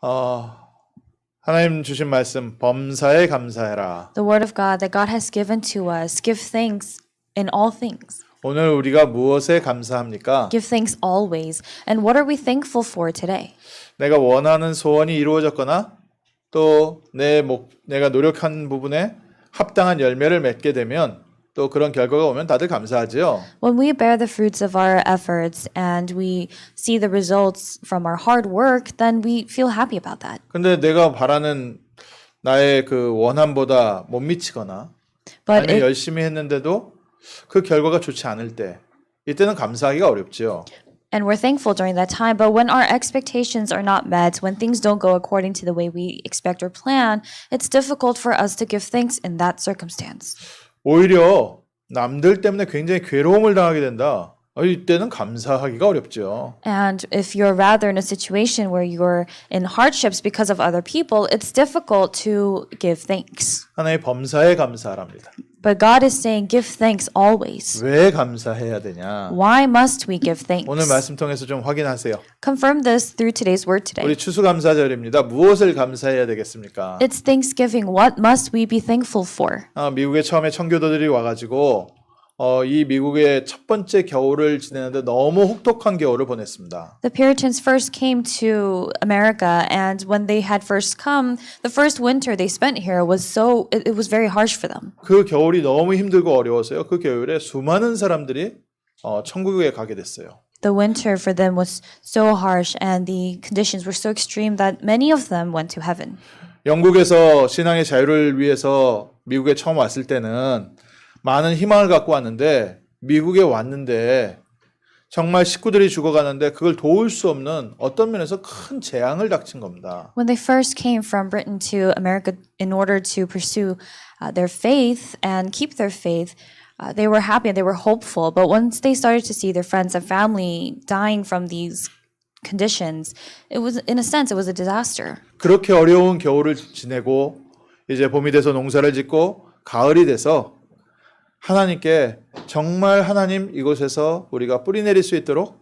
어, 하나님 주신 말씀 범사에 감사해라. The word of God that God has given to us. Give thanks in all things. 오늘 우리가 무엇에 감사합니까? Give thanks always. And what are we thankful for today? 내가 원하는 소원이 이루어졌거나 또 내가 노력한 부분에 합당한 열매를 맺게 되면 또 그런 결과가 오면 다들 감사하지요. When we bear the fruits of our efforts and we see the results from our hard work, then we feel happy about that. 근데 내가 바라는 나의 그 원함보다 못 미치거나 But 아니면 열심히 했는데도 그 결과가 좋지 않을 때 이때는 감사하기가 어렵지요. and we're thankful during that time, but when our expectations are not met, when things don't go according to the way we expect or plan, it's difficult for us to give thanks in that circumstance. 오히려 남들 때문에 굉장히 괴로움을 당하게 된다. 이때는 감사하기가 어렵죠. And if you're rather in a situation where you're in hardships because of other people, it's difficult to give thanks. 하나의 범사에 감사합니다. But God is saying, give thanks always. 왜 감사해야 되냐? Why must we give thanks? 오늘 말씀 통해서 좀 확인하세요. Confirm this through today's word today. 우리 추수감사절입니다. 무엇을 감사해야 되겠습니까? It's Thanksgiving. What must we be thankful for? 미국에 처음에 청교도들이 와가지고 이 미국의 첫 번째 겨울을 지내는데 너무 혹독한 겨울을 보냈습니다. The Puritans first came to America, and when they had first come, the first winter they spent here was it was very harsh for them. 그 겨울이 너무 힘들고 어려워서요. 그 겨울에 수많은 사람들이 천국에 가게 됐어요. The winter for them was so harsh, and the conditions were so extreme that many of them went to heaven. 영국에서 신앙의 자유를 위해서 미국에 처음 왔을 때는 많은 희망을 갖고 왔는데 미국에 왔는데 정말 식구들이 죽어가는데 그걸 도울 수 없는 어떤 면에서 큰 재앙을 닥친 겁니다. When they first came from Britain to America in order to pursue their faith and keep their faith, they were happy and they were hopeful. But once they started to see their friends and family dying from these conditions, it was, in a sense, it was a disaster. 그렇게 어려운 겨울을 지내고 이제 봄이 돼서 농사를 짓고 가을이 돼서 하나님께 정말 하나님 이곳에서 우리가 뿌리 내릴 수 있도록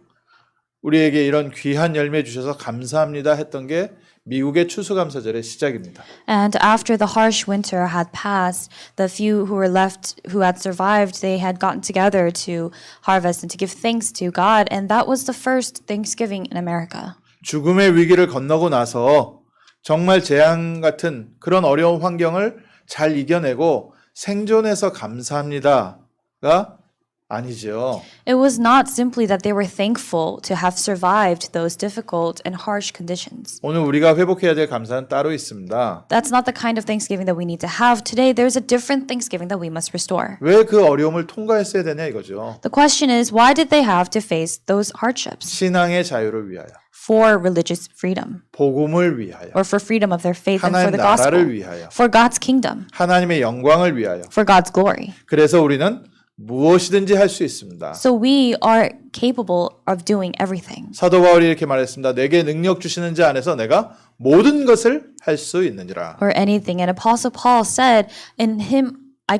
우리에게 이런 귀한 열매 주셔서 감사합니다 했던 게 미국의 추수감사절의 시작입니다. And after the harsh winter had passed, the few who were left, who had survived, they had gotten together to harvest and to give thanks to God, and that was the first Thanksgiving in America. 죽음의 위기를 건너고 나서 정말 재앙 같은 그런 어려운 환경을 잘 이겨내고 생존해서 감사합니다가 아니죠. It was not simply that they were thankful to have survived those difficult and harsh conditions. 오늘 우리가 회복해야 될 감사는 따로 있습니다. That's not the kind of Thanksgiving that we need to have today. There's a different Thanksgiving that we must restore. 왜 그 어려움을 통과했어야 되냐 이거죠. The question is, why did they have to face those hardships? 신앙의 자유를 위하여, For religious freedom, 복음을 위하여, or for freedom of their faith and for 하나님 the gospel, 나라를 위하여, for God's kingdom, 하나님의 영광을 위하여. for God's glory. 그래서 우리는 무엇이든지 할 수 있습니다. So we are capable of doing everything. 사도 바울이 이렇게 말했습니다. 내게 능력 주시는 자 안에서 내가 모든 것을 할 수 있느니라. Or anything. And Apostle Paul said, in him I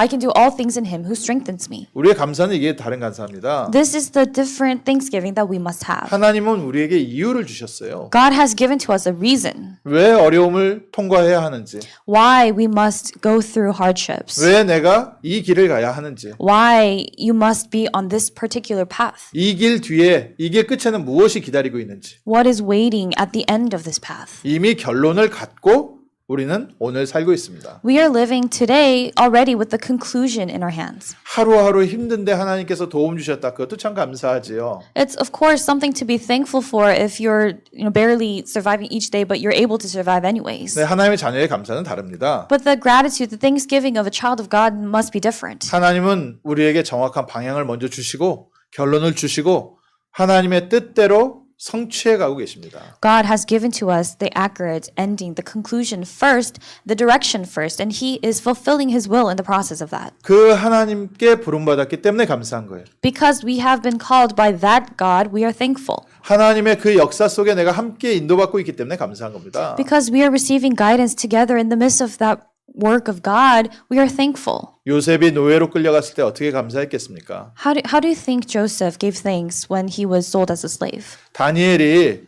can do all things in him who strengthens me. 우리의 감사는 이게 다른 감사입니다. This is the different Thanksgiving that we must have. 하나님은 우리에게 이유를 주셨어요. God has given to us a reason 왜 어려움을 통과해야 하는지, why we must go through hardships, 왜 내가 이 길을 가야 하는지, why you must be on this particular path, 이 길 뒤에, 이 길 끝에는 무엇이 기다리고 있는지 what is waiting at the end of this path. 이미 결론을 갖고 우리는 오늘 살고 있습니다. We are living today already with the conclusion in our hands. 하루하루 힘든데 하나님께서 도움 주셨다. 그것도 참 감사하지요. It's of course something to be thankful for if you're barely surviving each day, but you're able to survive anyways. 네, 하나님의 자녀의 감사는 다릅니다. But the gratitude, the thanksgiving of a child of God must be different. 하나님은 우리에게 정확한 방향을 먼저 주시고 결론을 주시고 하나님의 뜻대로 성취해 가고 계십니다. God has given to us the accurate ending, the conclusion first, the direction first, and He is fulfilling His will in the process of that. 그 하나님께 부름받았기 때문에 감사한 거예요. Because we have been called by that God, we are thankful. 하나님의 그 역사 속에 내가 함께 인도받고 있기 때문에 감사한 겁니다. Because we are receiving guidance together in the midst of that work of God, we are thankful. 요셉이 노예로 끌려갔을 때 어떻게 감사했겠습니까? How do you think Joseph gave thanks when he was sold as a slave? 다니엘이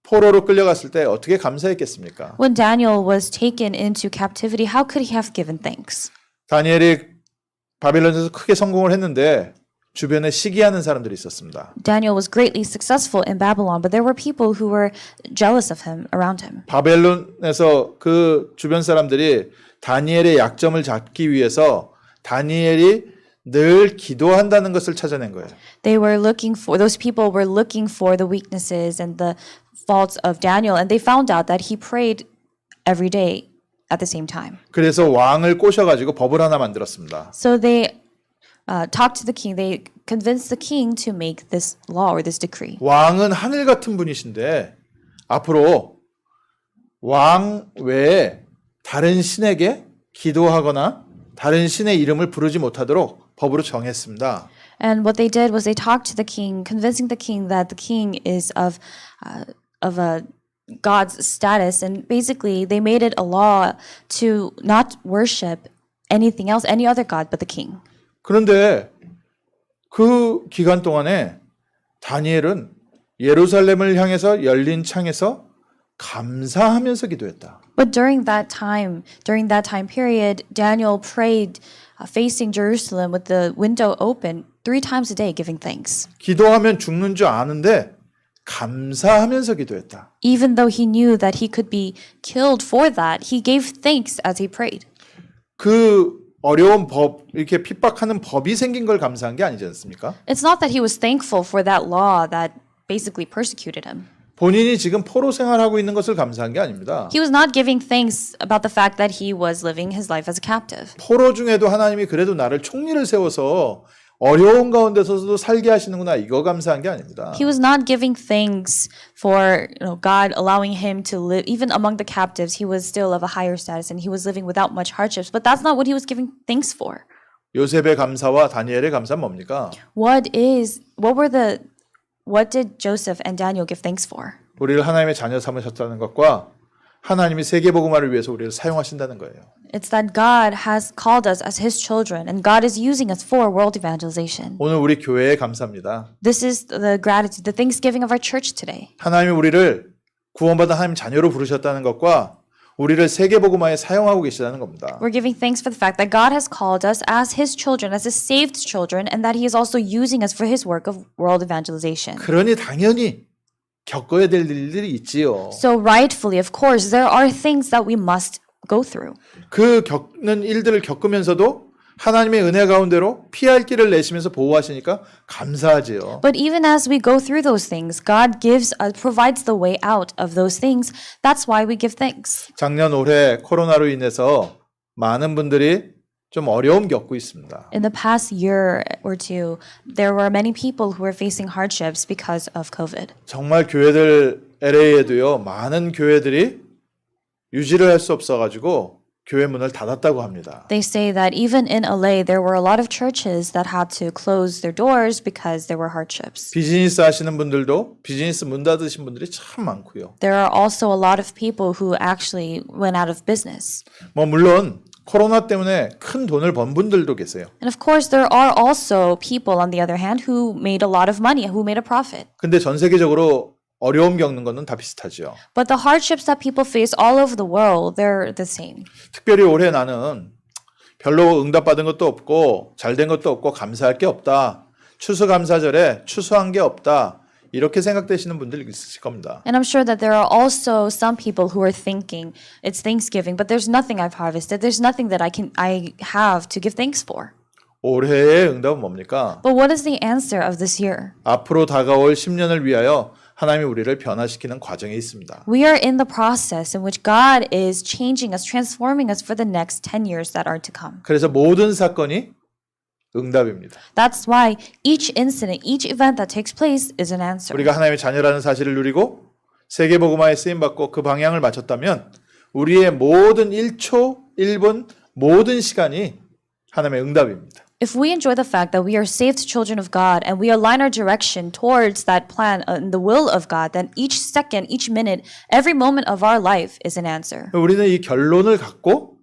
포로로 끌려갔을 때 어떻게 감사했겠습니까? When Daniel was taken into captivity, how could he have given thanks? 다니엘이 바빌론에서 크게 성공을 했는데 주변에 시기하는 사람들이 있었습니다. Daniel was greatly successful in Babylon, but there were people who were jealous of him, around him. 바벨론에서 그 주변 사람들이 다니엘의 약점을 잡기 위해서 다니엘이 늘 기도한다는 것을 찾아낸 거예요. Those people were looking for the weaknesses and the faults of Daniel, and they found out that he prayed every day at the same time. 그래서 왕을 꼬셔가지고 법을 하나 만들었습니다. So they talked to the king. They convinced the king to make this law or this decree. 왕은 하늘 같은 분이신데 앞으로 왕 외에 다른 신에게 기도하거나 다른 신의 이름을 부르지 못하도록 법으로 정했습니다. And what they did was they talked to the king, convincing the king that the king is of a God's status, and basically they made it a law to not worship anything else, any other god but the king. 그런데 그 기간 동안에 다니엘은 예루살렘을 향해서 열린 창에서 감사하면서 기도했다. But during that time period, Daniel prayed facing Jerusalem with the window open 3 times a day, giving thanks. 기도하면 죽는 줄 아는데 감사하면서 기도했다. Even though he knew that he could be killed for that, he gave thanks as he prayed. 그 어려운 법, 이렇게 핍박하는 법이 생긴 걸 감사한 게 아니지 않습니까? It's not that he was thankful for that law that basically persecuted him. 본인이 지금 포로 생활하고 있는 것을 감사한 게 아닙니다. He was not giving thanks about the fact that he was living his life as a captive. 포로 중에도 하나님이 그래도 나를 총리를 세워서 어려운 가운데서도 살게 하시는구나, 이거 감사한 게 아닙니다. He was not giving thanks for God allowing him to live. Even among the captives, he was still of a higher status and he was living without much hardships. But that's not what he was giving thanks for. 요셉의 감사와 다니엘의 감사는 뭡니까? What did Joseph and Daniel give thanks for? 우리를 하나님의 자녀 삼으셨다는 것과 하나님이 세계복음화를 위해서 우리를 사용하신다는 거예요. It's that God has called us as His children, and God is using us for world evangelization. 오늘 우리 교회에 감사합니다. This is the gratitude, the thanksgiving of our church today. 하나님이 우리를 구원받은 하나님 자녀로 부르셨다는 것과 우리를 세계복음화에 사용하고 계시다는 겁니다. We're giving thanks for the fact that God has called us as His children, as His saved children, and that He is also using us for His work of world evangelization. 그러니 당연히 겪어야 될 일들이 있지요. So rightfully, of course, there are things that we must go through. 그 겪는 일들을 겪으면서도 하나님의 은혜 가운데로 피할 길을 내시면서 보호하시니까 감사하지요. But even as we go through those things, God provides the way out of those things. That's why we give thanks. 작년 올해 코로나로 인해서 많은 분들이 좀 어려움 겪고 있습니다. In the past year or two, there were many people who were facing hardships because of COVID. 정말 교회들 LA에도요. 많은 교회들이 유지를 할 수 없어가지고 교회 문을 닫았다고 합니다. They say that even in LA, there were a lot of churches that had to close their doors because there were hardships. 비즈니스 하시는 분들도 비즈니스 문 닫으신 분들이 참 많고요. There are also a lot of people who actually went out of business. 물론 코로나 때문에 큰 돈을 번 분들도 계세요. And of course, there are also people, on the other hand, who made a lot of money, who made a profit. 근데 전 세계적으로 어려움 겪는 거는 다 비슷하죠. But the hardships that people face all over the world, they're the same. 특별히 올해 나는 별로 응답받은 것도 없고 잘된 것도 없고 감사할 게 없다. 추수감사절에 추수한 게 없다. 이렇게 생각되시는 분들이 있으실 겁니다. And I'm sure that there are also some people who are thinking it's Thanksgiving, but there's nothing I've harvested. There's nothing that I have to give thanks for. 올해의 응답은 뭡니까? But what is the answer of this year? 앞으로 다가올 10년을 위하여 하나님이 우리를 변화시키는 과정에 있습니다. We are in the process in which God is changing us, transforming us for the next 10 years that are to come. 그래서 모든 사건이 응답입니다. That's why each incident, each event that takes place is an answer. 우리가 하나님의 자녀라는 사실을 누리고 세계복음화에 쓰임받고 그 방향을 맞췄다면 우리의 모든 1초, 1분, 모든 시간이 하나님의 응답입니다. If we enjoy the fact that we are saved children of God and we align our direction towards that plan and the will of God, then each second, each minute, every moment of our life is an answer. 우리는 이 결론을 갖고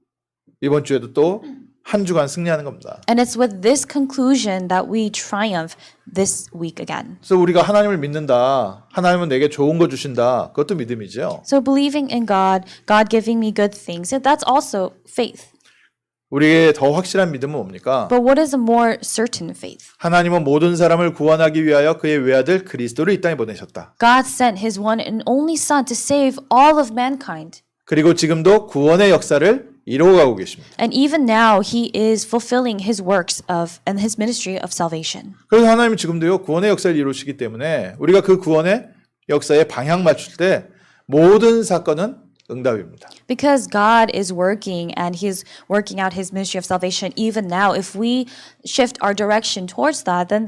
이번 주에도 또 한 주간 승리하는 겁니다. And it's with this conclusion that we triumph this week again. 그래서 우리가 하나님을 믿는다. 하나님은 내게 좋은 거 주신다. 그것도 믿음이죠. So believing in God, God giving me good things, that's also faith. 우리에게 더 확실한 믿음은 뭡니까? But what is a more certain faith? 하나님은 모든 사람을 구원하기 위하여 그의 외아들 그리스도를 이 땅에 보내셨다. God sent his one and only Son to save all of mankind. 그리고 지금도 구원의 역사를 이루어가고 계십니다. And even now, he is fulfilling his works of and his ministry of salvation. 그래서 하나님은 지금도요 구원의 역사를 이루시기 때문에 우리가 그 구원의 역사에 방향 맞출 때 모든 사건은 응답입니다. Because God is working and he's working out his ministry of salvation even now, if we shift our direction towards that, then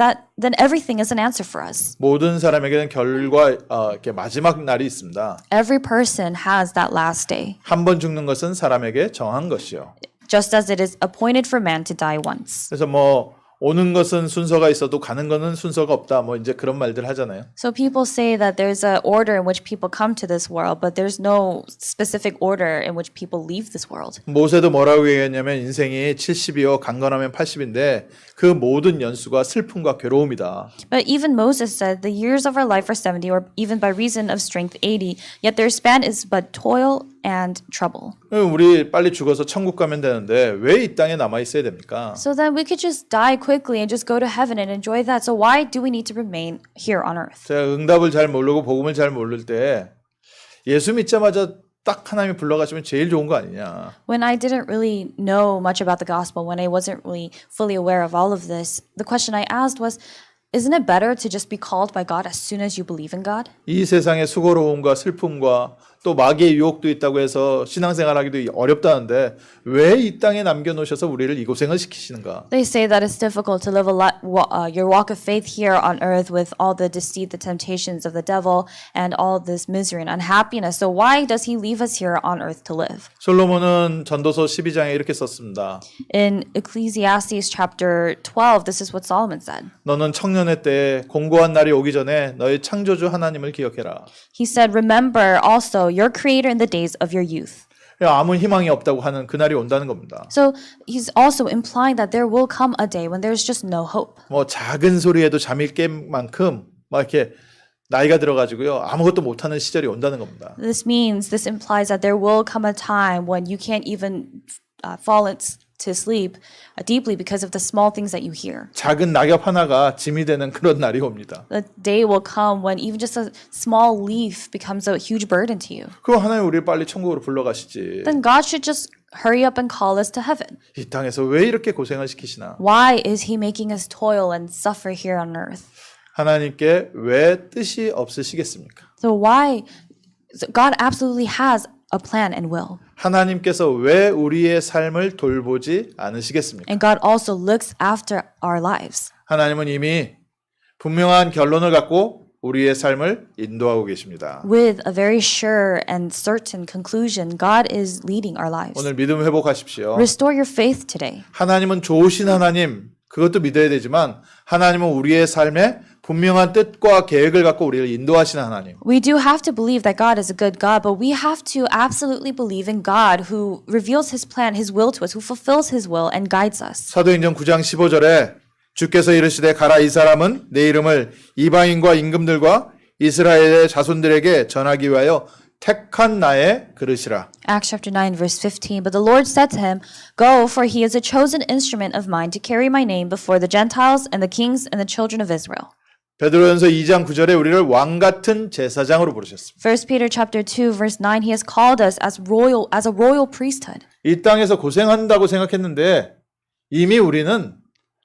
everything is an answer for us. 모든 사람에게는 이렇게 마지막 날이 있습니다. Every person has that last day, 한 번 죽는 것은 사람에게 정한 것이요. just as it is appointed for man to die once. 그래서 오는 것은 순서가 있어도 가는 것은 순서가 없다. 이제 그런 말들 하잖아요. So people say that there's an order in which people come to this world, but there's no specific order in which people leave this world. 모세도 뭐라고 얘기했냐면 인생이 70이요 강건하면 80인데 그 모든 연수가 슬픔과 괴로움이다. But even Moses said the years of our life are 70, or even by reason of strength 80, yet their span is but toil and trouble. 우리 빨리 죽어서 천국 가면 되는데 왜 이 땅에 남아 있어야 됩니까? So then we could just die quickly and just go to heaven and enjoy that. So why do we need to remain here on earth? 제가 응답을 잘 모르고 복음을 잘 모를 때 예수 믿자마자 딱 하나님이 불러가시면 제일 좋은 거 아니냐. When I didn't really know much about the gospel, when I wasn't really fully aware of all of this, the question I asked was, isn't it better to just be called by God as soon as you believe in God? 이 세상의 수고로움과 슬픔과 또 마귀의 유혹도 있다고 해서 신앙생활하기도 어렵다는데 왜 이 땅에 남겨놓으셔서 우리를 이 고생을 시키시는가? They say that it's difficult to live your walk of faith here on earth with all the deceit, the temptations of the devil, and all this misery and unhappiness. So why does he leave us here on earth to live? 솔로몬은 전도서 12장에 이렇게 썼습니다. In Ecclesiastes chapter 12, this is what Solomon said. 너는 청년의 때에 공고한 날이 오기 전에 너의 창조주 하나님을 기억해라. He said, remember also your creator in the days of your youth. 아무 희망이 없다고 하는 그날이 온다는 겁니다. So he's also implying that there will come a day when there's just no hope. 작은 소리에도 잠이 깰 만큼 이렇게 나이가 들어가지고요 아무것도 못하는 시절이 온다는 겁니다. This implies that there will come a time when you can't even fall to sleep deeply because of the small things that you hear. 작은 낙엽 하나가 짐이 되는 그런 날이 옵니다. The day will come when even just a small leaf becomes a huge burden to you. 그럼 하나님 우리를 빨리 천국으로 불러가시지. Then God should just hurry up and call us to heaven. 이 땅에서 왜 이렇게 고생을 시키시나? Why is he making us toil and suffer here on earth? 하나님께 왜 뜻이 없으시겠습니까? So why? So God absolutely has a plan and will. 하나님께서 왜 우리의 삶을 돌보지 않으시겠습니까? And God also looks after our lives. 하나님은 이미 분명한 결론을 갖고 우리의 삶을 인도하고 계십니다. With a very sure and certain conclusion, God is leading our lives. 오늘 믿음 회복하십시오. Restore your faith today. 하나님은 좋으신 하나님, 그것도 믿어야 되지만 하나님은 우리의 삶에 분명한 뜻과 계획을 갖고 우리를 인도하시는 하나님. We do have to believe that God is a good God, but we have to absolutely believe in God who reveals his plan, his will to us, who fulfills his will and guides us. 사도행전 9장 15절에 주께서 이르시되 가라 이 사람은 내 이름을 이방인과 임금들과 이스라엘의 자손들에게 전하기 위하여 택한 나의 그릇이라. Acts chapter 9 verse 15. But the Lord said to him, Go, for he is a chosen instrument of mine to carry my name before the Gentiles and the kings and the children of Israel. 베드로전서 2장 9절에 우리를 왕 같은 제사장으로 부르셨습니다. 1 Peter chapter 2 verse 9, he has called us as a royal priesthood. 이 땅에서 고생한다고 생각했는데 이미 우리는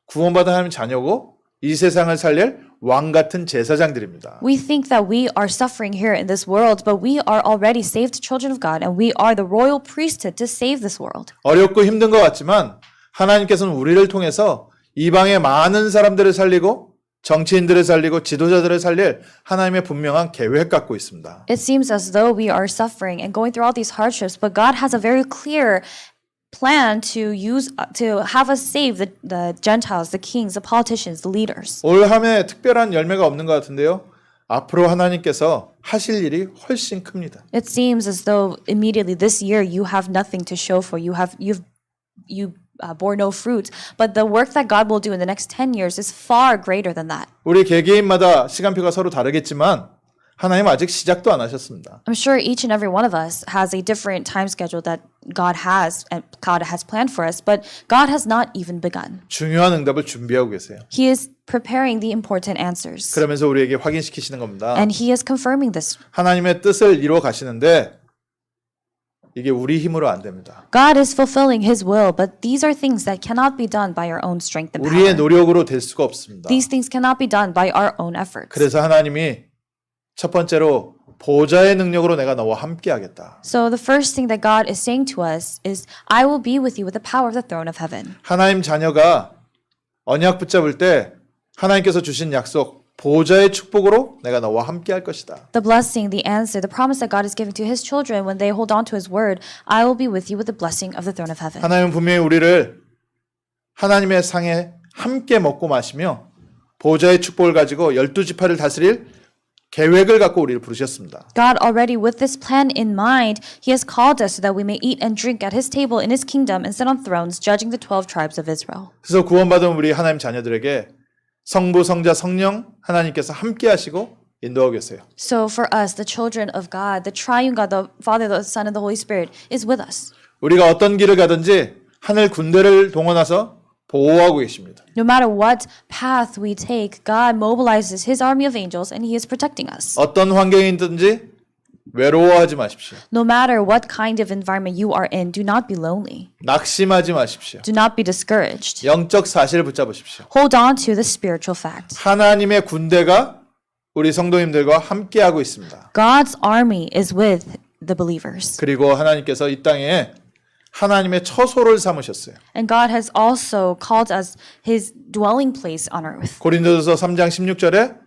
구원받은 하나님 자녀고 이 세상을 살릴 왕 같은 제사장들입니다. We think that we are suffering here in this world, but we are already saved children of God, and we are the royal priesthood to save this world. 어렵고 힘든 것 같지만 하나님께서는 우리를 통해서 이방의 많은 사람들을 살리고 정치인들을 살리고 지도자들을 살릴 하나님의 분명한 계획 갖고 있습니다. It seems as though we are suffering and going through all these hardships, but God has a very clear plan to have us save the Gentiles, the kings, the politicians, the leaders. 올 한 해 특별한 열매가 없는 것 같은데요. 앞으로 하나님께서 하실 일이 훨씬 큽니다. It seems as though immediately this year you have nothing to show for. You bore no fruit. But the work that God will do in the next 10 years is far greater than that. 우리 개개인마다 시간표가 서로 다르겠지만 하나님 아직 시작도 안 하셨습니다. I'm sure each and every one of us has a different time schedule that God has planned for us, but God has not even begun. 중요한 응답을 준비하고 계세요. He is preparing the important answers. 그러면서 우리에게 확인시키시는 겁니다. And he is confirming this. 하나님의 뜻을 이루어 가시는데 이게 우리 힘으로 안 됩니다. God is fulfilling his will, but these are things that cannot be done by our own strength and 우리의 power. 노력으로 될 수가 없습니다. These things cannot be done by our own efforts. 그래서 하나님이 첫 번째로 보좌의 능력으로 내가 너와 함께 하겠다. So the first thing that God is saying to us is, I will be with you with the power of the throne of heaven. 하나님 자녀가 언약 붙잡을 때 하나님께서 주신 약속 보좌의 축복으로 내가 너와 함께 할 것이다. The blessing, the answer, the promise that God is giving to his children when they hold on to his word, I will be with you with the blessing of the throne of heaven. 하나님은 분명히 우리를 하나님의 상에 함께 먹고 마시며 보좌의 축복을 가지고 12지파를 다스릴 계획을 갖고 우리를 부르셨습니다. God already with this plan in mind, he has called us so that we may eat and drink at his table in his kingdom and sit on thrones judging the 12 tribes of Israel. 그래서 구원받은 우리 하나님 자녀들에게 성부, 성자, 성령 하나님께서 함께 하시고 인도하고 계세요. So for us, the children of God, the triune God, the Father, the Son, and the Holy Spirit is with us. 우리가 어떤 길을 가든지 하늘 군대를 동원해서 보호하고 계십니다. No matter what path we take, God mobilizes his army of angels and he is protecting us. 어떤 환경이든지 외로워하지 마십시오. No matter what kind of environment you are in, do not be lonely. 낙심하지 마십시오. Do not be discouraged. 영적 사실을 붙잡으십시오. Hold on to the spiritual fact. 하나님의 군대가 우리 성도님들과 함께하고 있습니다. God's army is with the believers. 그리고 하나님께서 이 땅에 하나님의 처소를 삼으셨어요. And God has also called us his dwelling place on earth. 고린도전서 3장 16절에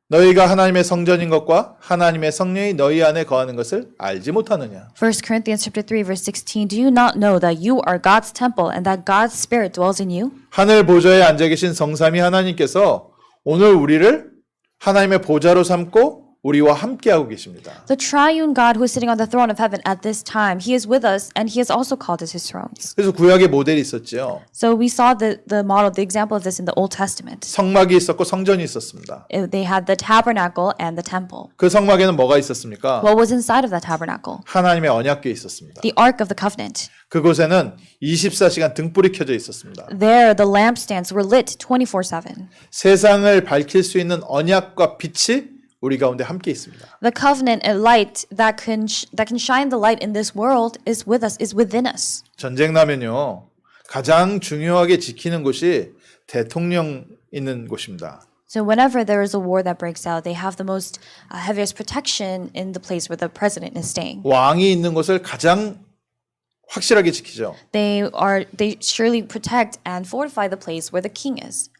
너희가 하나님의 성전인 것과 하나님의 성령이 너희 안에 거하는 것을 알지 못하느냐. 1 Corinthians chapter 3 verse 16, do you not know that you are God's temple and that God's spirit dwells in you? 하늘 보좌에 앉아 계신 성삼위 하나님께서 오늘 우리를 하나님의 보좌로 삼고 우리와 함께하고 계십니다. The triune God who is sitting on the throne of heaven at this time, he is with us and he has also called us his thrones. 그래서 구약의 모델이 있었죠. So we saw the model, the example of this in the Old Testament. 성막이 있었고 성전이 있었습니다. They had the tabernacle and the temple. 그 성막에는 뭐가 있었습니까? What was inside of that tabernacle? 하나님의 언약궤 있었습니다. The Ark of the Covenant. 그곳에는 24시간 등불이 켜져 있었습니다. There, the lampstands were lit 24/7. 세상을 밝힐 수 있는 언약과 빛이 우리 가운데 함께 있습니다. The covenant and light that can shine the light in this world is with us, is within us. 전쟁 나면요. 가장 중요하게 지키는 곳이 대통령 있는 곳입니다. So whenever there is a war that breaks out, they have the most heaviest protection in the place where the president is staying. 왕이 있는 곳을 가장 확실하게 지키죠. They surely protect and fortify the place where the king is.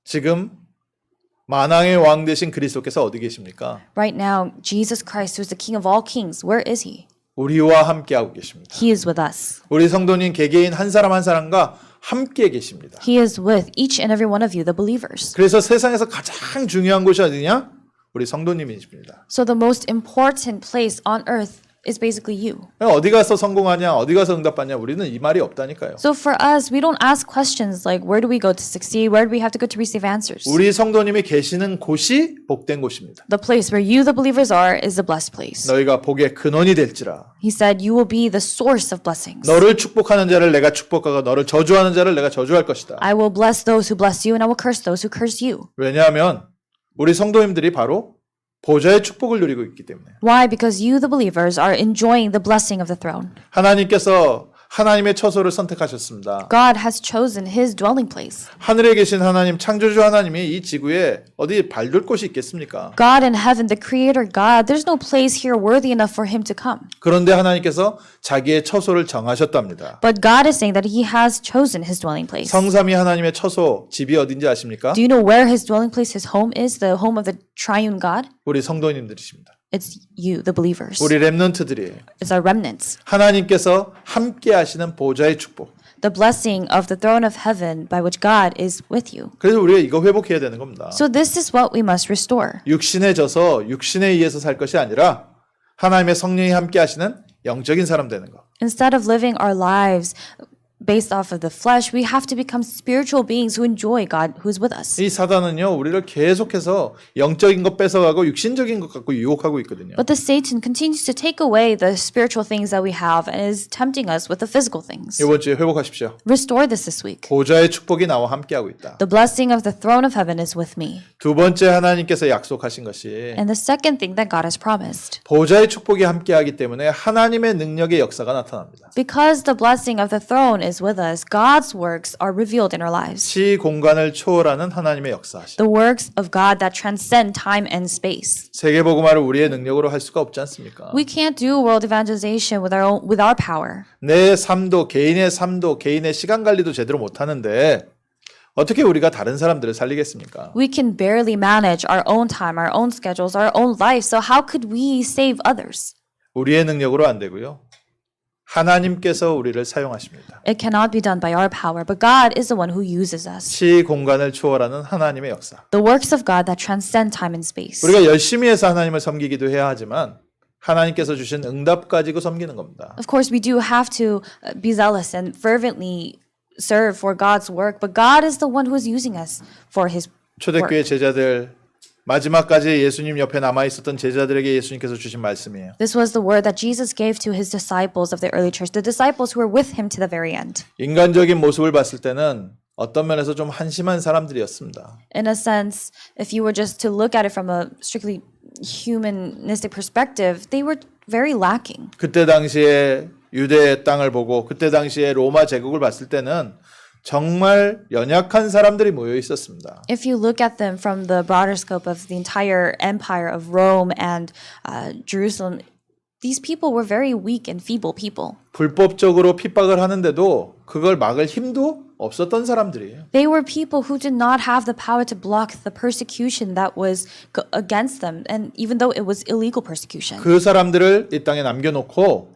지금 만왕의 왕 되신 그리스도께서 어디 계십니까? Right now, Jesus Christ, who is the King of all kings, where is he? 우리와 함께하고 계십니다. He is with us. 우리 성도님 개개인 한 사람 한 사람과 함께 계십니다. He is with each and every one of you, the believers. 그래서 세상에서 가장 중요한 곳이 어디냐? 우리 성도님이십니다. So the most important place on earth is basically you. 어디 가서 성공하냐, 어디 가서 응답받냐, 우리는 이 말이 없다니까요. So for us, we don't ask questions like where do we go to succeed, where do we have to go to receive answers. 우리 성도님이 계시는 곳이 복된 곳입니다. The place where you, the believers, are is the blessed place. 너희가 복의 근원이 될지라. He said, you will be the source of blessings. 너를 축복하는 자를 내가 축복하고 너를 저주하는 자를 내가 저주할 것이다. I will bless those who bless you and I will curse those who curse you. 왜냐하면 우리 성도님들이 바로 보좌의 축복을 누리고 있기 때문에. Why? Because you, the believers, are enjoying the blessing of the throne. 하나님께서 하나님의 처소를 선택하셨습니다. God has chosen his dwelling place. 하늘에 계신 하나님, 창조주 하나님이 이 지구에 어디 발둘 곳이 있겠습니까? God in heaven, the creator God, there's no place here worthy enough for him to come. 그런데 하나님께서 자기의 처소를 정하셨답니다. But God is saying that he has chosen his dwelling place. 성삼위 하나님의 처소, 집이 어딘지 아십니까? Do you know where his dwelling place, his home is, the home of the triune God? 우리 성도님들이십니다. It's you, the believers. 우리 렘넌트들이에요. It's our remnants. 하나님께서 함께 하시는 보좌의 축복. The blessing of the throne of heaven by which God is with you. 그래서 우리가 이거 회복해야 되는 겁니다. So this is what we must restore. 육신에 져서 육신에 의해서 살 것이 아니라 하나님의 성령이 함께 하시는 영적인 사람 되는 거. Instead of living our lives based off of the flesh. We have to become spiritual beings who enjoy God who is with us. 이 사단은요, 우리를 계속해서 영적인 것 뺏어가고 육신적인 것 갖고 유혹하고 있거든요. But the Satan continues to take away the spiritual things that we have and is tempting us with the physical things. 이번 주에 회복하십시오. Restore this week. 보좌의 축복이 나와 함께하고 있다. The blessing of the throne of heaven is with me. 두 번째 하나님께서 약속하신 것이 And the second thing that God has promised. 보좌의 축복이 함께하기 때문에 하나님의 능력의 역사가 나타납니다. Because the blessing of the throne is with us, God's works are revealed in our lives. 시 공간을 초월하는 하나님의 역사하시. The works of God that transcend time and space. 세계 복음화를 우리의 능력으로 할 수가 없지 않습니까? We can't do world evangelization with our power. 내 삶도 개인의 삶도 개인의 시간 관리도 제대로 못 하는데 어떻게 우리가 다른 사람들을 살리겠습니까? We can barely manage our own time, our own schedules, our own life. So how could we save others? 우리의 능력으로 안 되고요. 하나님께서 우리를 사용하십니다. It cannot be done by our power, but God is the one who uses us. 시 공간을 초월하는 하나님의 역사. The works of God that transcend time and space. 우리가 열심히 해서 하나님을 섬기기도 해야 하지만 하나님께서 주신 응답 가지고 섬기는 겁니다. Of course, we do have to be zealous and fervently serve for God's work, but God is the one who is using us for His 초대교회 work. 제자들 마지막까지 예수님 옆에 남아 있었던 제자들에게 예수님께서 주신 말씀이에요. This was the word that Jesus gave to His disciples of the early church, the disciples who were with Him to the very end. 인간적인 모습을 봤을 때는 어떤 면에서 좀 한심한 사람들이었습니다. In a sense, if you were just to look at it from a strictly humanistic perspective, they were very lacking. 그때 당시에 유대의 땅을 보고 그때 당시에 로마 제국을 봤을 때는 정말 연약한 사람들이 모여 있었습니다. If you look at them from the broader scope of the entire empire of Rome and Jerusalem, these people were very weak and feeble people. 불법적으로 핍박을 하는데도 그걸 막을 힘도 없었던 사람들이에요. They were people who did not have the power to block the persecution that was against them, and even though it was illegal persecution. 그 사람들을 이 땅에 남겨놓고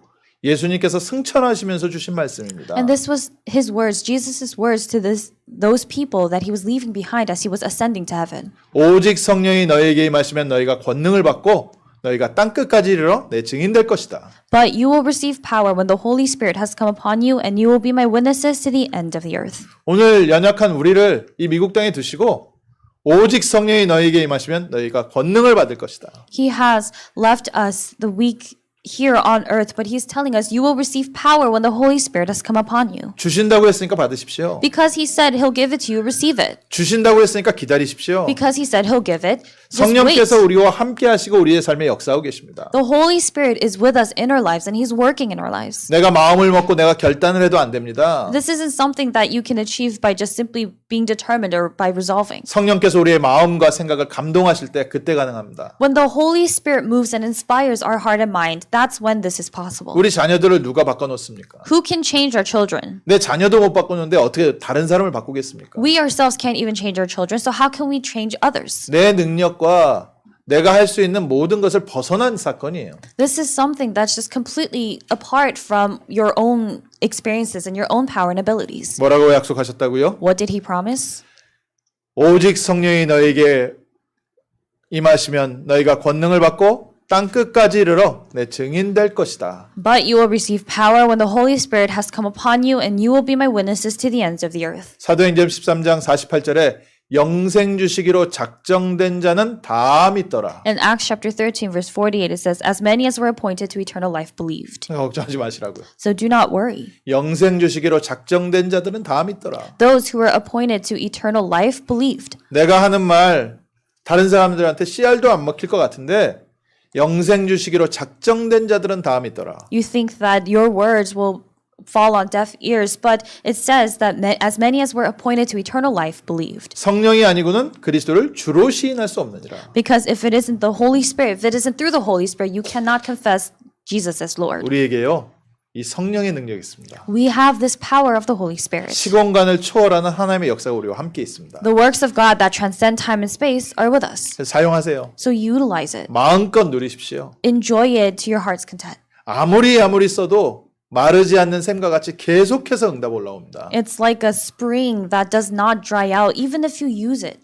예수님께서 승천하시면서 주신 말씀입니다. And this was His words, Jesus' words to those people that He was leaving behind as He was ascending to heaven. 오직 성령이 너희에게 임하시면 너희가 권능을 받고 너희가 땅끝까지 이르러 내 증인 될 것이다. But you will receive power when the Holy Spirit has come upon you, and you will be my witnesses to the end of the earth. 오늘 연약한 우리를 이 미국 땅에 두시고 오직 성령이 너희에게 임하시면 너희가 권능을 받을 것이다. He has left us the weak here on earth, but He's telling us you will receive power when the Holy Spirit has come upon you. 주신다고 했으니까 받으십시오. Because He said He'll give it to you, receive it. 주신다고 했으니까 기다리십시오. Because He said He'll give it, just wait. 성령께서 우리와 함께 하시고 우리의 삶에 역사하고 계십니다. The Holy Spirit is with us in our lives, and He's working in our lives. 내가 마음을 먹고 내가 결단을 해도 안 됩니다. This isn't something that you can achieve by just simply being determined or by resolving. 성령께서 우리의 마음과 생각을 감동하실 때 그때 가능합니다. When the Holy Spirit moves and inspires our heart and mind, that's when this is possible. 우리 자녀들을 누가 바꿔놓습니까? Who can change our children? 내 자녀도 못 바꾸는데 어떻게 다른 사람을 바꾸겠습니까? We ourselves can't even change our children, so how can we change others? 내 능력과 내가 할 수 있는 모든 것을 벗어난 사건이에요. This is something that's just completely apart from your own experiences and your own power and abilities. 뭐라고 약속하셨다고요? What did He promise? 오직 성령이 너에게 임하시면 너희가 권능을 받고 땅 끝까지 이르러 내 증인 될 것이다. But you will receive power when the Holy Spirit has come upon you, and you will be my witnesses to the ends of the earth. 사도행전 13장 48절에 영생 주시기로 작정된 자는 다 믿더라. In Acts chapter 13, verse 48, it says, "As many as were appointed to eternal life believed." 걱정하지 마시라고요. So do not worry. 영생 주시기로 작정된 자들은 다 믿더라. Those who were appointed to eternal life believed. 내가 하는 말 다른 사람들한테 씨알도 안 먹힐 것 같은데 영생 주시기로 작정된 자들은 다 믿더라. You think that your words will fall on deaf ears, but it says that as many as were appointed to eternal life believed. 성령이 아니고는 그리스도를 주로 시인할 수 없느니라. Because if it isn't the Holy Spirit, if it isn't through the Holy Spirit, you cannot confess Jesus as Lord. 우리에게요 이 성령의 능력이 있습니다. We have this power of the Holy Spirit. 시공간을 초월하는 하나님의 역사가 우리와 함께 있습니다. The works of God that transcend time and space are with us. 그래서 사용하세요. So utilize it. 마음껏 누리십시오. Enjoy it to your heart's content. 아무리 써도 마르지 않는 샘과 같이 계속해서 응답 올라옵니다. It's like a spring that does not dry out even if you use it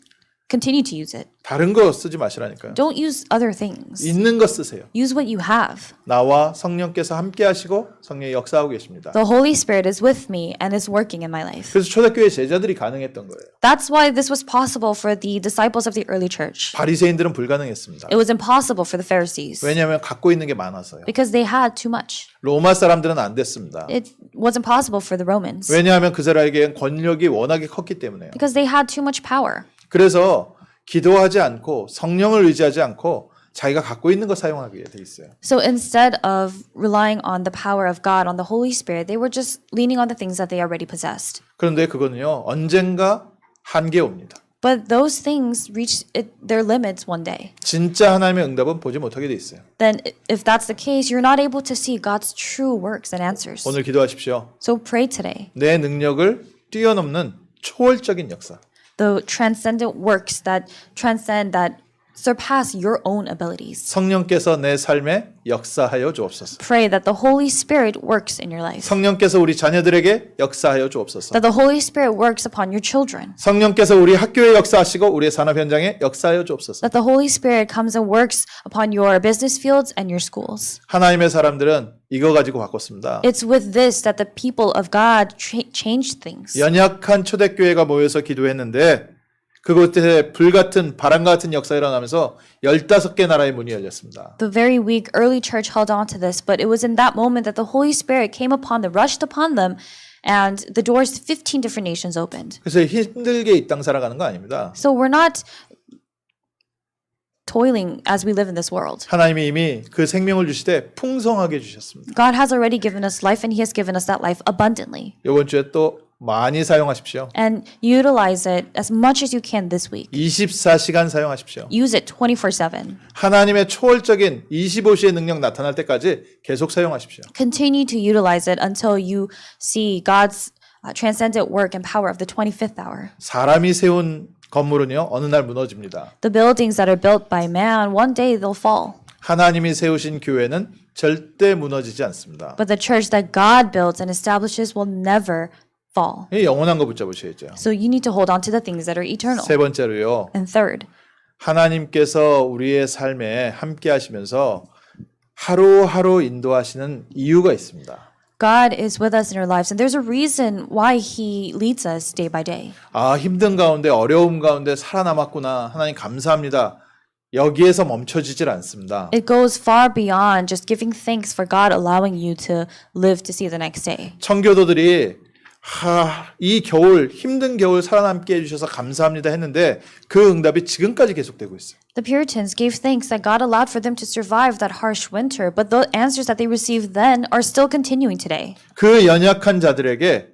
continue to use it. 다른 거 쓰지 마시라니까요. Don't use other things. 있는 거 쓰세요. Use what you have. 나와 성령께서 함께 하시고 성령이 역사하고 계십니다. The Holy Spirit is with me and is working in my life. 그래서 초대교회 제자들이 가능했던 거예요. That's why this was possible for the disciples of the early church. 바리새인들은 불가능했습니다. It was impossible for the Pharisees 왜냐하면 갖고 있는 게 많아서요. because they had too much. 로마 사람들은 안 됐습니다. It was impossible for the Romans 왜냐하면 그 사람에게는 권력이 워낙에 컸기 때문에요. because they had too much power. 그래서 기도하지 않고 성령을 의지하지 않고 자기가 갖고 있는 거 사용하게 돼 있어요. So instead of relying on the power of God, on the Holy Spirit, they were just leaning on the things that they already possessed. 그런데 그거는요 언젠가 한계 옵니다. But those things reach their limits one day. 진짜 하나님의 응답은 보지 못하게 돼 있어요. Then if that's the case, you're not able to see God's true works and answers. 오늘 기도하십시오. So pray today. 내 능력을 뛰어넘는 초월적인 역사. The transcendent works that transcend, that surpass your own abilities. 성령께서 내 삶에 역사하여 주옵소서. Pray that the Holy Spirit works in your life. 성령께서 우리 자녀들에게 역사하여 주옵소서. That the Holy Spirit works upon your children. 성령께서 우리 학교에 역사하시고 우리의 산업 현장에 역사하여 주옵소서. That the Holy Spirit comes and works upon your business fields and your schools. 하나님의 사람들은 이거 가지고 바꿨습니다. It's with this that the people of God changed things. 연약한 초대교회가 모여서 기도했는데 그곳에 불같은 바람과 같은 역사가 일어나면서 15개 나라의 문이 열렸습니다. The very weak early church held on to this, but it was in that moment that the Holy Spirit came upon them, rushed upon them, and the doors to 15 different nations opened. 그래서 힘들게 이 땅 살아가는 거 아닙니다. So we're not toiling as we live in this world. 하나님이 이미 그 생명을 주시되 풍성하게 주셨습니다. God has already given us life and He has given us that life abundantly. 이번 주에 또 많이 사용하십시오. And utilize it as much as you can this week. 24시간 사용하십시오. Use it 24/7. 하나님의 초월적인 25시의 능력 나타날 때까지 계속 사용하십시오. Continue to utilize it until you see God's transcendent work and power of the 25th hour. 사람이 세운 건물은요 어느 날 무너집니다. The buildings that are built by man, one day they'll fall. 하나님이 세우신 교회는 절대 무너지지 않습니다. But the church that God builds and establishes will never fall. 이 영원한 거 붙잡으셔야죠. So you need to hold on to the things that are eternal. 세 번째로요. And third, 하나님께서 우리의 삶에 함께 하시면서 하루하루 인도하시는 이유가 있습니다. God is with us in our lives, and there's a reason why He leads us day by day. 아, 힘든 가운데 어려움 가운데 살아남았구나. 하나님 감사합니다. 여기에서 멈춰지질 않습니다. It goes far beyond just giving thanks for God allowing you to live to see the next day. 청교도들이 이 겨울 힘든 겨울 살아남게 해주셔서 감사합니다 했는데 그 응답이 지금까지 계속되고 있어요. The Puritans gave thanks that God allowed for them to survive that harsh winter, but the answers that they received then are still continuing today. 그 연약한 자들에게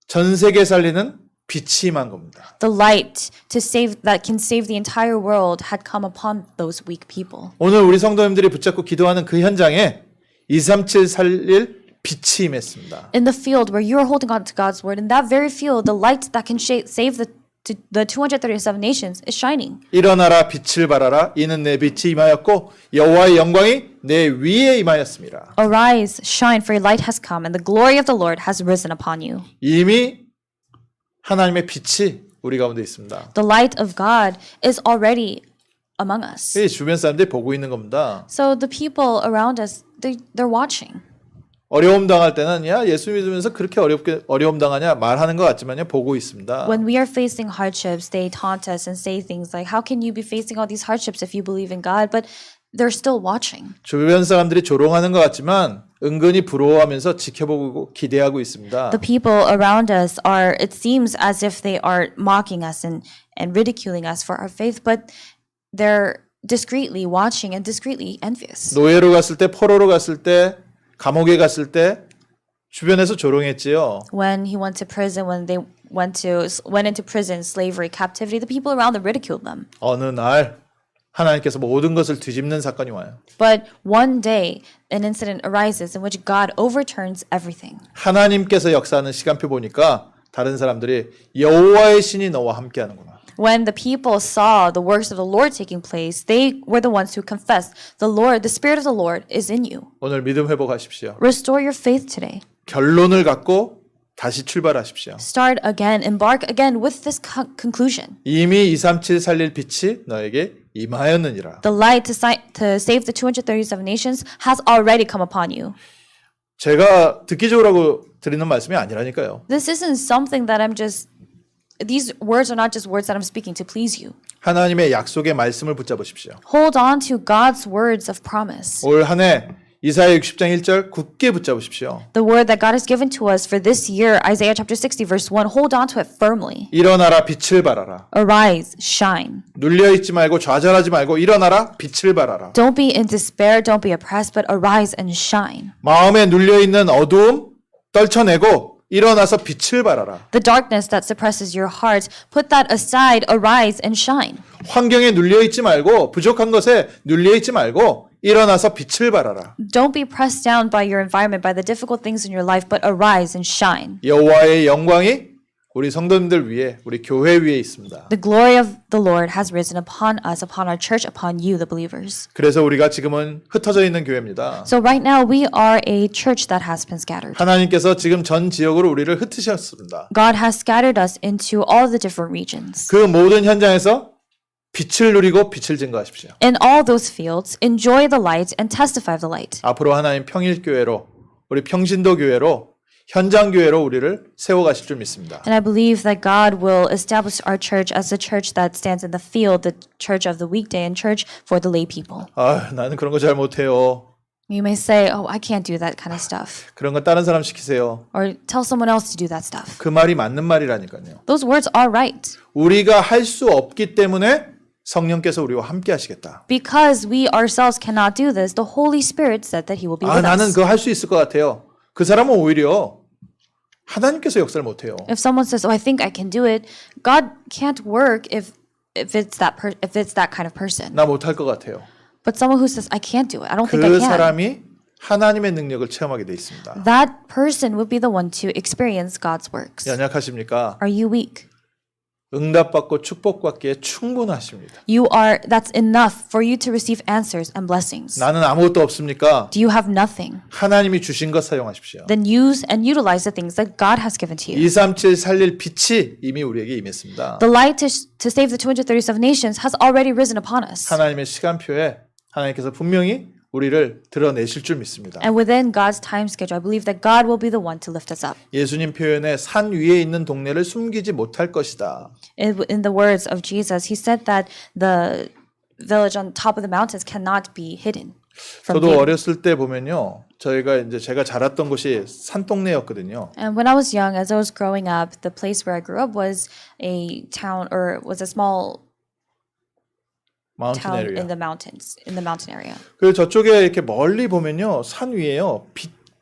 전 세계 살리는 빛이 임한 겁니다. The light to save that can save the entire world had come upon those weak people. 오늘 우리 성도님들이 붙잡고 기도하는 그 현장에 237 살릴 빛이 임했습니다. In the field where you're holding on to God's word, in that very field, the light that can save the 237 nations is shining. 일어나라 빛을 발하라 이는 내 빛이 임하였고 여호와의 영광이 내 위에 임하였습니다. Arise, shine, for your light has come, and the glory of the Lord has risen upon you. 이미 하나님의 빛이 우리 가운데 있습니다. The light of God is already among us. 이 주변 사람들이 보고 있는 겁니다. So the people around us, they're watching. 어려움 당할 때는 야 예수 믿으면서 그렇게 어려움 당하냐 말하는 것 같지만요 보고 있습니다. When we are facing hardships, they taunt us and say things like, "How can you be facing all these hardships if you believe in God?" But they're still watching. 주변 사람들이 조롱하는 것 같지만 은근히 부러워하면서 지켜보고 기대하고 있습니다. The people around us are, it seems as if they are mocking us and ridiculing us for our faith, but they're discreetly watching and discreetly envious. 노예로 갔을 때 포로로 갔을 때 감옥에 갔을 때 주변에서 조롱했지요. When he went to prison, when they went into prison, slavery, captivity, the people around them ridiculed them. 어느 날 하나님께서 모든 것을 뒤집는 사건이 와요. But one day, an incident arises in which God overturns everything. 하나님께서 역사하는 시간표 보니까 다른 사람들이 여호와의 신이 너와 함께하는구나. When the people saw the works of the Lord taking place, they were the ones who confessed, the Spirit of the Lord is in you. 오늘 믿음 회복하십시오. Restore your faith today. 결론을 갖고 다시 출발하십시오. Start again, embark again with this conclusion. 이미 237 살릴 빛이 너에게 임하였느니라. The light to save the 237 nations has already come upon you. 제가 듣기 좋으라고 드리는 말씀이 아니라니까요. This isn't something that these words are not just words that I'm speaking to please you. 하나님의 약속의 말씀을 붙잡으십시오. Hold on to God's words of promise. 올 한 해 이사야 60장 1절 굳게 붙잡으십시오. The word that God has given to us for this year, Isaiah chapter 60 verse 1, hold on to it firmly. 일어나라 빛을 발하라. Arise, shine. 눌려 있지 말고 좌절하지 말고 일어나라 빛을 발하라. Don't be in despair, don't be oppressed, but arise and shine. 마음에 눌려 있는 어두움 떨쳐내고 일어나서 빛을 발하라. The darkness that suppresses your heart, put that aside, arise and shine. 환경에 눌려 있지 말고 부족한 것에 눌려 있지 말고 일어나서 빛을 발하라. Don't be pressed down by your environment, by the difficult things in your life, but arise and shine. 여호와의 영광이 우리 성도님들 위에 우리 교회 위에 있습니다. The glory of the Lord has risen upon us, upon our church, upon you, the believers. 그래서 우리가 지금은 흩어져 있는 교회입니다. So right now we are a church that has been scattered. 하나님께서 지금 전 지역으로 우리를 흩으셨습니다. God has scattered us into all the different regions. 그 모든 현장에서 빛을 누리고 빛을 증거하십시오. In all those fields, enjoy the light and testify of the light. 앞으로 하나님 평일교회로 우리 평신도 교회로 현장 교회로 우리를 세워가실 줄 믿습니다. And I believe that God will establish our church as a church that stands in the field, the church of the weekday and church for the lay people. 아, 나는 그런 거 잘 못해요. You may say, oh, I can't do that kind of stuff. 그런 거 다른 사람 시키세요. Or tell someone else to do that stuff. 그 말이 맞는 말이라니까요. Those words are right. 우리가 할 수 없기 때문에 성령께서 우리와 함께 하시겠다. Because we ourselves cannot do this, the Holy Spirit said that He will be 아, with 나는 us. 그거 할 수 있을 것 같아요. 그 사람은 오히려 하나님께서 역사를 못해요. If someone says, oh, I think I can do it, God can't work if it's that kind of person. 나 못할 것 같아요. But someone who says, I can't do it, I don't think I 그 can. 사람이 하나님의 능력을 체험하게 돼 있습니다. That person would be the one to experience God's works. 연약하십니까? Are you weak? 응답받고 축복받기에 충분하십니다. That's enough for you to receive answers and blessings. 나는 아무것도 없습니까? Do you have nothing? 하나님이 주신 것 사용하십시오. Then use and utilize the things that God has given to you. 237 살릴 빛이 이미 우리에게 임했습니다. The light to save the 237 nations has already risen upon us. 하나님의 시간표에 하나님께서 분명히 우리를 드러내실 줄 믿습니다. And within God's time schedule, I believe that God will be the one to lift us up. 예수님 표현에 산 위에 있는 동네를 숨기지 못할 것이다. In the words of Jesus, He said that the village on top of the mountains cannot be hidden from 저도 view. 어렸을 때 보면요, 제가 자랐던 곳이 산동네였거든요. And when I was young, as I was growing up, the place where I grew up was a town or was a small 마운틴 town 에리아. in the mountain area. 그리고 저쪽에 이렇게 멀리 보면요, 산 위에요,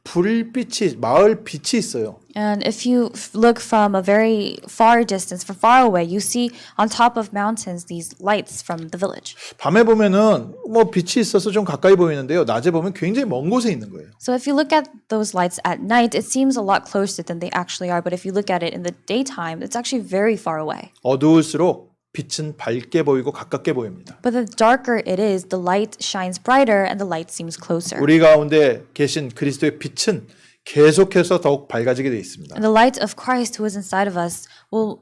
불빛이 마을 빛이 있어요. And if you look from a very far distance, from far away, you see on top of mountains these lights from the village. 밤에 보면은 뭐 빛이 있어서 좀 가까이 보이는데요, 낮에 보면 굉장히 먼 곳에 있는 거예요. So if you look at those lights at night, it seems a lot closer than they actually are. But if you look at it in the daytime, it's actually very far away. 어두울수록 빛은 밝게 보이고 가깝게 보입니다. But the darker it is, the light shines brighter and the light seems closer. 우리 가운데 계신 그리스도의 빛은 계속해서 더욱 밝아지게 되어 있습니다. And the light of Christ who is inside of us will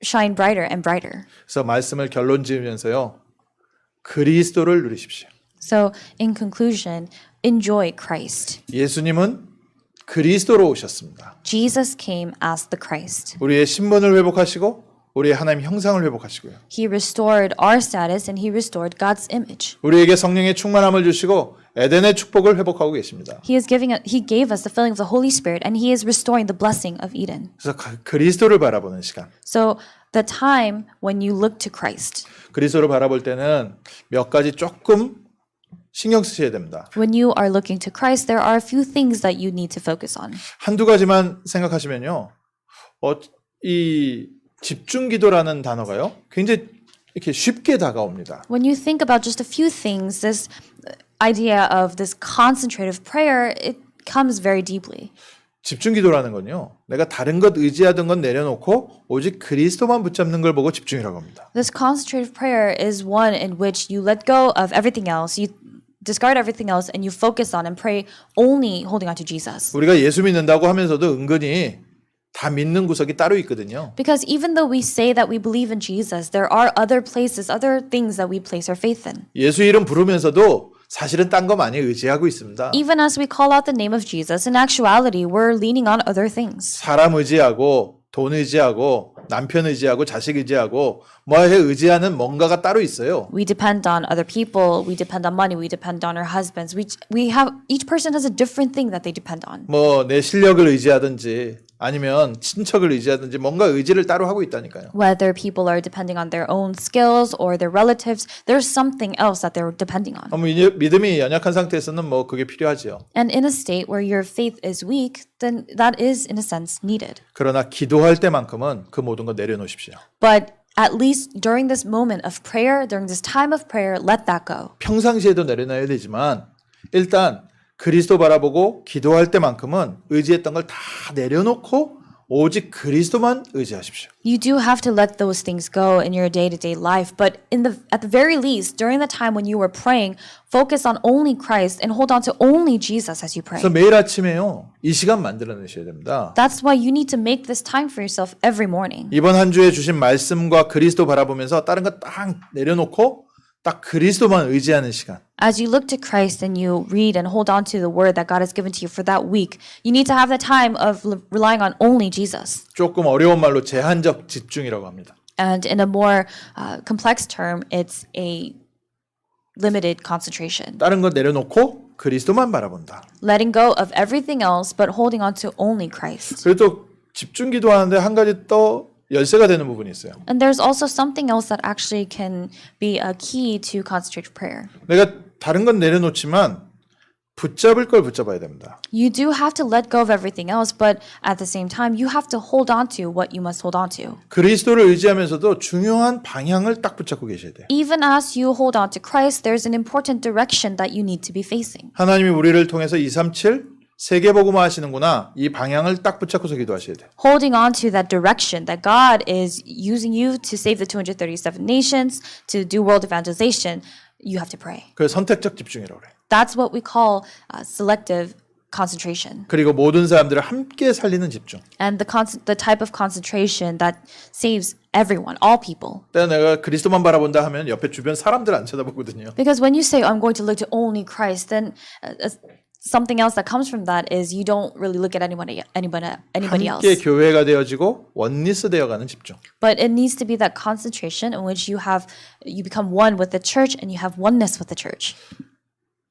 shine brighter and brighter. 그래서 말씀을 결론 지으면서요, 그리스도를 누리십시오. So in conclusion, enjoy Christ. 예수님은 그리스도로 오셨습니다. Jesus came as the Christ. 우리의 신분을 회복하시고 우리의 하나님 형상을 회복하시고요. He restored our status and He restored God's image. 우리에게 성령의 충만함을 주시고 에덴의 축복을 회복하고 계십니다. He gave us the filling of the Holy Spirit and He is restoring the blessing of Eden. 그래서 그리스도를 바라보는 시간. So the time when you look to Christ, 그리스도를 바라볼 때는 몇 가지 조금 신경 쓰셔야 됩니다. when you are looking to Christ, there are a few things that you need to focus on. 한두 가지만 생각하시면요, 이 집중기도라는 단어가요, 굉장히 이렇게 쉽게 다가옵니다. When you think about just a few things, this idea of this concentrative prayer, it comes very deeply. 집중기도라는 건요, 내가 다른 것 의지하던 건 내려놓고 오직 그리스도만 붙잡는 걸 보고 집중이라고 합니다. This concentrative prayer is one in which you let go of everything else, you discard everything else, and you focus on and pray only holding on to Jesus. 우리가 예수 믿는다고 하면서도 은근히 다 믿는 구석이 따로 있거든요. Because even though we say that we believe in Jesus, there are other places, other things that we place our faith in. 예수 이름 부르면서도 사실은 딴 거 많이 의지하고 있습니다. Even as we call out the name of Jesus, in actuality, we're leaning on other things. 사람 의지하고 돈 의지하고 남편 의지하고 자식 의지하고 뭐에 의지하는 뭔가가 따로 있어요. We depend on other people, we depend on money, we depend on our husbands. We have each person has a different thing that they depend on. 뭐 내 실력을 의지하든지 아니면 친척을 의지하든지 뭔가 의지를 따로 하고 있다니까요. Whether people are depending on their own skills or their relatives, there's something else that they're depending on. 믿음이 연약한 상태에서는 뭐 그게 필요하지요. And in a state where your faith is weak, then that is in a sense needed. 그러나 기도할 때만큼은 그 모든 거 내려놓으십시오. But at least during this moment of prayer, during this time of prayer, let that go. 평상시에도 내려놔야 되지만 일단 그리스도 바라보고 기도할 때만큼은 의지했던 걸 다 내려놓고 오직 그리스도만 의지하십시오. You do have to let those things go in your day-to-day life, but at the very least, during the time when you were praying, focus on only Christ and hold on to only Jesus as you pray. 그래서 매일 아침에요. 이 시간 만들어내셔야 됩니다. That's why you need to make this time for yourself every morning. 이번 한 주에 주신 말씀과 그리스도 바라보면서 다른 거 딱 내려놓고 딱 그리스도만 의지하는 시간. As you look to Christ and you read and hold on to the word that God has given to you for that week, you need to have the time of relying on only Jesus. 조금 어려운 말로 제한적 집중이라고 합니다. And in a more complex term, it's a limited concentration. 다른 거 내려놓고 그리스도만 바라본다. Letting go of everything else but holding on to only Christ. 그리고 또 집중 기도하는데 한 가지 또 열쇠가 되는 부분이 있어요. And there's also something else that actually can be a key to concentrated prayer. 내가 다른 건 내려놓지만 붙잡을 걸 붙잡아야 됩니다. You do have to let go of everything else, but at the same time, you have to hold on to what you must hold on to. 그리스도를 의지하면서도 중요한 방향을 딱 붙잡고 계셔야 돼요. Even as you hold on to Christ, there's an important direction that you need to be facing. 하나님이 우리를 통해서 237 세계복음화 하시는구나. 이 방향을 딱 붙잡고서 기도하셔야 돼요. Holding on to that direction that God is using you to save the 237 nations, to do world evangelization, you have to pray. 그래서 선택적 집중이라고 그래요. That's what we call selective concentration. 그리고 모든 사람들을 함께 살리는 집중. And the type of concentration that saves everyone, all people. 내가 그리스도만 바라본다 하면 옆에 주변 사람들 안 쳐다보거든요. Because when you say, I'm going to look to only Christ, then something else that comes from that is you don't really look at anybody else. 함께 교회가 되어지고 원리스 되어가는 집중. But it needs to be that concentration in which you become one with the church and you have oneness with the church.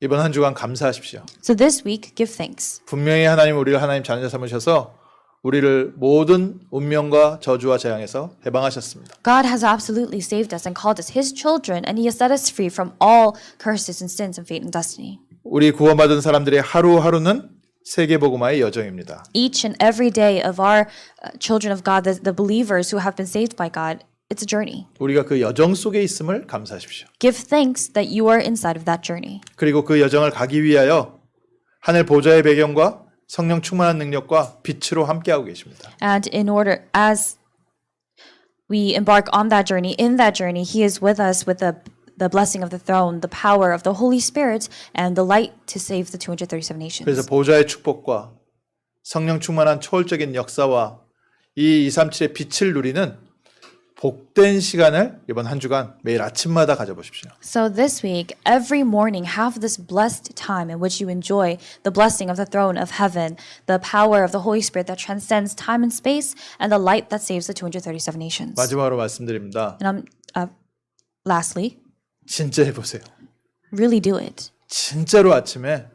이번 한 주간 감사하십시오. So this week, give thanks. 분명히 하나님 우리를 하나님 자녀 삼으셔서 우리를 모든 운명과 저주와 재앙에서 해방하셨습니다. God has absolutely saved us and called us His children, and He has set us free from all curses and sins and fate and destiny. 우리 구원받은 사람들의 하루하루는 세계복음화의 여정입니다. Each and every day of our children of God, the believers who have been saved by God, it's a journey. 우리가 그 여정 속에 있음을 감사하십시오. Give thanks that you are inside of that journey. 그리고 그 여정을 가기 위하여 하늘 보좌의 배경과 성령 충만한 능력과 빛으로 함께하고 계십니다. And as we embark on that journey, in that journey, He is with us with the blessing of the throne, the power of the Holy Spirit, and the light to save the 237 nations. 그래서 보좌의 축복과 성령 충만한 초월적인 역사와 이 237의 빛을 누리는 복된 시간을 이번 한 주간 매일 아침마다 가져보십시오. So this week, every morning, have this blessed time in which you enjoy the blessing of the throne of heaven, the power of the Holy Spirit that transcends time and space, and the light that saves the 237 nations. 마지막으로 말씀드립니다. And lastly, 진짜 해보세요. really do it. 진짜로 아침에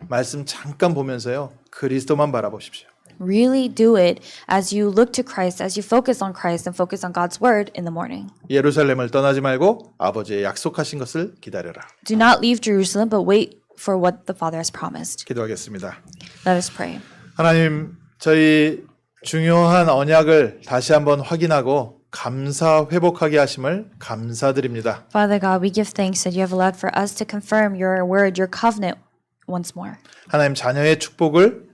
말씀 잠깐 보면서요. 그리스도만 바라보십시오. Really do it as you look to Christ, as you focus on Christ and focus on God's word in the morning. 예루살렘을 떠나지 말고 아버지의 약속하신 것을 기다려라. Do not leave Jerusalem, but wait for what the Father has promised. 기도하겠습니다. Let us pray. 하나님, 저희 중요한 언약을 다시 한번 확인하고 감사 회복하게 하심을 감사드립니다. Father God, we give thanks that you have allowed for us to confirm your word, your covenant once more. 하나님 자녀의 축복을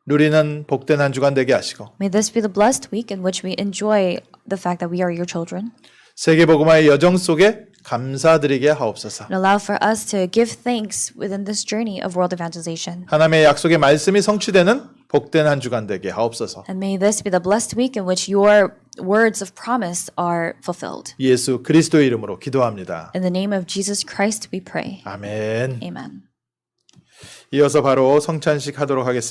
누리는 복된 한 주간 되게 하시고 May this be the blessed week in which we enjoy the fact that we are your children. 세계복음화의 여정 속에 감사드리게 하옵소서. And allow for us to give thanks within this journey of world evangelization. 하나님의 약속의 말씀이 성취되는 복된 한 주간 되게 하옵소서. And may this be the blessed week in which your words of promise are fulfilled. 예수 그리스도의 이름으로 기도합니다. In the name of Jesus Christ we pray. 아멘. Amen. 이어서 바로 성찬식 하도록 하겠습니다.